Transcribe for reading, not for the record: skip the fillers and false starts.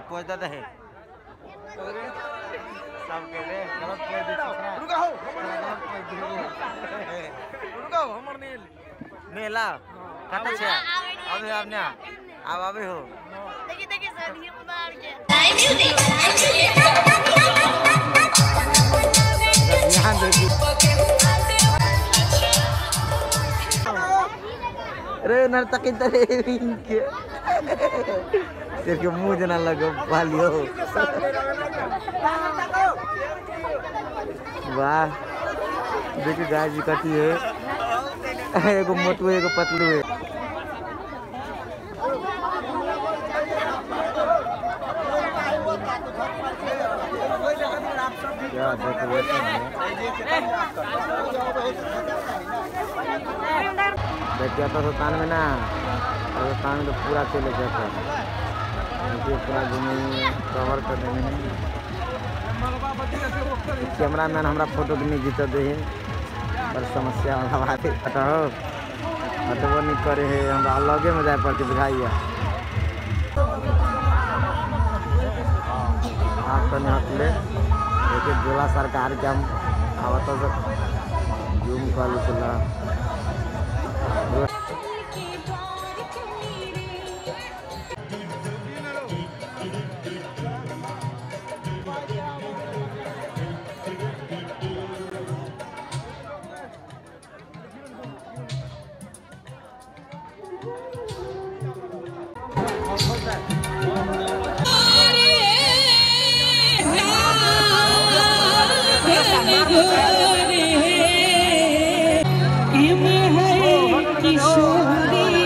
पहुंचता है सब के रे गलत कोई रुका हो हमर नेला काटे छे अबे आपने अब अबे हो देखिए सर ये उतार के ध्यान देखिए रे नर्तकी तरे इनके तेरे मुंह जना लगो पालियो वाह देखिए गाय जी कटी है एगो मोटू एगो पतलू है क्या डेकोरेशन है देखिए तो रुतान में ना रुतान में तो पूरा चले जाता है पूरा घूमे कवर कर देंगे कैमरा मैन हमारा फोटो भी नहीं जीत दे पर समस्या वाला बात है हटबो नहीं करे है हमरा अलगे में जाए पड़ते बुझाइए आप तो नहीं हटले देखिए गोला सरकार के हम आवत जूम कर चला किशोरी